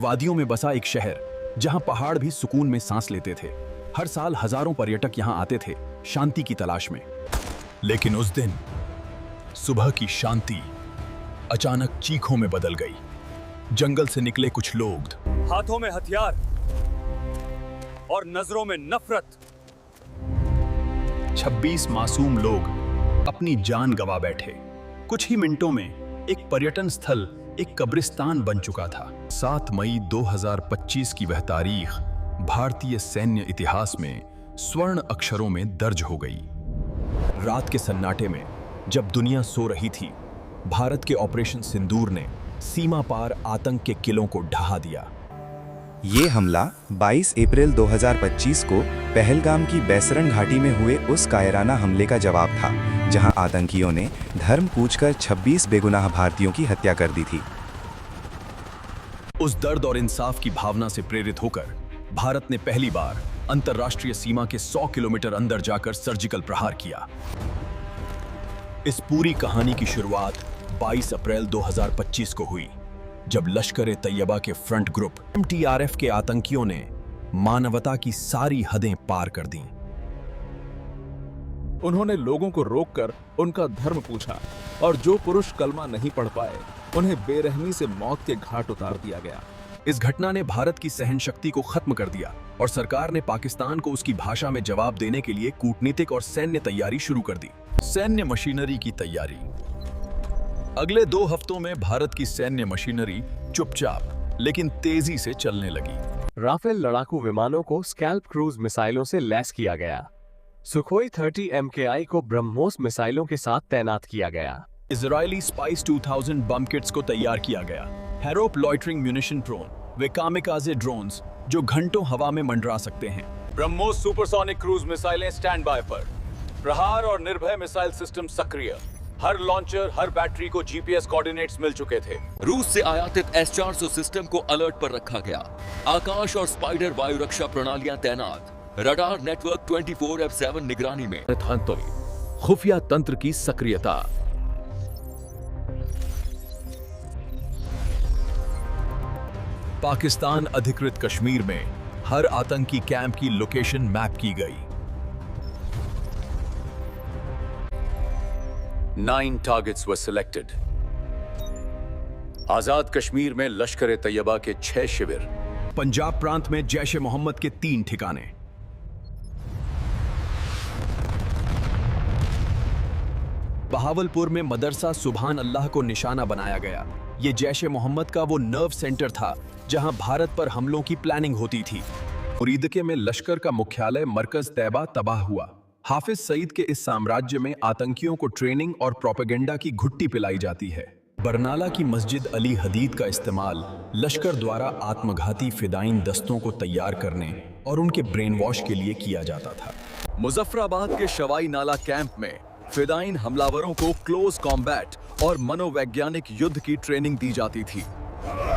वादियों में बसा एक शहर जहां पहाड़ भी सुकून में सांस लेते थे। हर साल हजारों पर्यटक यहां आते थे शांति की तलाश में। लेकिन उस दिन सुबह की शांति अचानक चीखों में बदल गई। जंगल से निकले कुछ लोग, हाथों में हथियार और नजरों में नफरत। 26 मासूम लोग अपनी जान गंवा बैठे। कुछ ही मिनटों में एक पर्यटन स्थल एक कब्रिस्तान बन चुका था। 7 मई 2025 की वह तारीख भारतीय सैन्य इतिहास में स्वर्ण अक्षरों में दर्ज हो गई। रात के सन्नाटे में जब दुनिया सो रही थी, भारत के ऑपरेशन सिंदूर ने सीमा पार आतंक के किलों को ढहा दिया। ये हमला 22 अप्रैल 2025 को पहलगाम की बैसरन घाटी में हुए उस कायराना हमले का जवाब था, जहां आतंकियों ने धर्म पूछकर 26 बेगुनाह भारतीयों की हत्या कर दी थी। उस दर्द और इंसाफ की भावना से प्रेरित होकर भारत ने पहली बार अंतर्राष्ट्रीय सीमा के 100 किलोमीटर अंदर जाकर सर्जिकल प्रहार किया। इस पूरी कहानी की शुरुआत 22 अप्रैल 2025 को हुई, जब लश्कर-ए-तैयबा के फ्रंट ग्रुप MTRF के आतंकियों ने मानवता की सारी हदें पार कर दी। उन्होंने लोगों को रोककर उनका धर्म पूछा और जो पुरुष कलमा नहीं पढ़ पाए उन्हें बेरहमी से मौत के घाट उतार दिया गया। इस घटना ने भारत की सहनशक्ति को खत्म कर दिया और सरकार ने पाकिस्तान को उसकी भाषा में जवाब देने के लिए कूटनीतिक और सैन्य तैयारी शुरू कर दी। सैन्य मशीनरी की तैयारी। अगले 2 हफ्तों में भारत की सैन्य मशीनरी चुपचाप लेकिन तेजी से चलने लगी। राफेल लड़ाकू विमानों को स्कैल्प क्रूज मिसाइलों से लैस किया गया। सुखोई 30 MKI को ब्रह्मोस मिसाइलों के साथ तैनात किया गया। इजरायली स्पाइस 2000 बम किट्स को तैयार किया गया। हेरोप लॉइटरिंग म्यूनिशन ड्रोन, वे कामिकाजे ड्रोन्स जो घंटों हवा में मंडरा सकते हैं। ब्रह्मोस सुपरसोनिक क्रूज मिसाइलें स्टैंड बाय पर। प्रहार और निर्भय मिसाइल सिस्टम सक्रिय। हर लॉन्चर, हर बैटरी को GPS कोऑर्डिनेट्स मिल चुके थे। रूस से आयातित S-400 सिस्टम को अलर्ट पर रखा गया। आकाश और स्पाइडर वायु रक्षा प्रणालियां तैनात। रडार नेटवर्क 24/7 निगरानी में। खुफिया तंत्र की सक्रियता। पाकिस्तान अधिकृत कश्मीर में हर आतंकी कैंप की लोकेशन मैप की गई। 9 टारगेट्स वर सिलेक्टेड। आजाद कश्मीर में लश्कर-ए-तैयबा के 6 शिविर। पंजाब प्रांत में जैश-ए-मोहम्मद के 3 ठिकाने। बहावलपुर में मदरसा सुभान अल्लाह को निशाना बनाया गया। ये जैश-ए-मोहम्मद का वो नर्व सेंटर था जहां भारत पर हमलों की प्लानिंग होती थी। मुरीदके में लश्कर का मुख्यालय मरकज तैयबा तबाह हुआ। हाफिज सईद के इस साम्राज्य में आतंकियों को ट्रेनिंग और प्रोपेगेंडा की घुट्टी पिलाई जाती है। बरनाला की मस्जिद अली हदीद का इस्तेमाल लश्कर द्वारा आत्मघाती फिदाइन दस्तों को तैयार करने और उनके ब्रेन वॉश के लिए किया जाता था। मुजफ्फराबाद के शवाई नाला कैंप में फिदाइन हमलावरों को क्लोज कॉम्बैट और मनोवैज्ञानिक युद्ध की ट्रेनिंग दी जाती थी।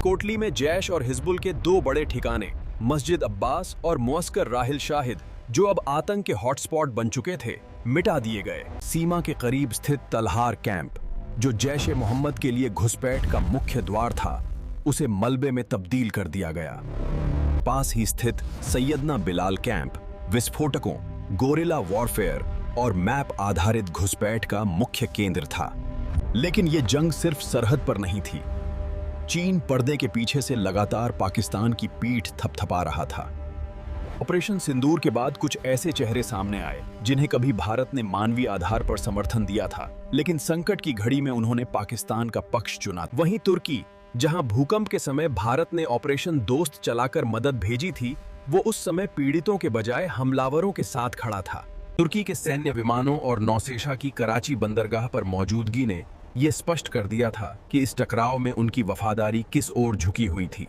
कोटली में जैश और हिजबुल के 2 बड़े ठिकाने मस्जिद अब्बास और मुअस्कर राहिल शाहिद, जो अब आतंक के हॉटस्पॉट बन चुके थे, मिटा दिए गए। सीमा के करीब स्थित तलहार कैंप, जो जैश-ए-मोहम्मद के लिए घुसपैठ का मुख्य द्वार था, उसे मलबे में तब्दील कर दिया गया। पास ही स्थित सैयदना बिलाल कैंप विस्फोटकों, गोरिल्ला वॉरफेयर और मैप आधारित घुसपैठ का मुख्य केंद्र था। लेकिन यह जंग सिर्फ सरहद पर नहीं थी। चीन पर्दे के पीछे से लगातार पाकिस्तान की पीठ थपथपा रहा था। ऑपरेशन सिंदूर के बाद कुछ ऐसे चेहरे सामने आए जिन्हें कभी भारत ने मानवीय आधार पर समर्थन दिया था, लेकिन संकट की घड़ी में उन्होंने पाकिस्तान का पक्ष चुना। वहीं तुर्की, जहां भूकंप के समय भारत ने ऑपरेशन दोस्त चलाकर मदद भेजी थी, वो उस समय पीड़ितों के बजाय हमलावरों के साथ खड़ा था। तुर्की के सैन्य विमानों और नौसेना की कराची बंदरगाह पर मौजूदगी ने यह स्पष्ट कर दिया था कि इस टकराव में उनकी वफादारी किस ओर झुकी हुई थी।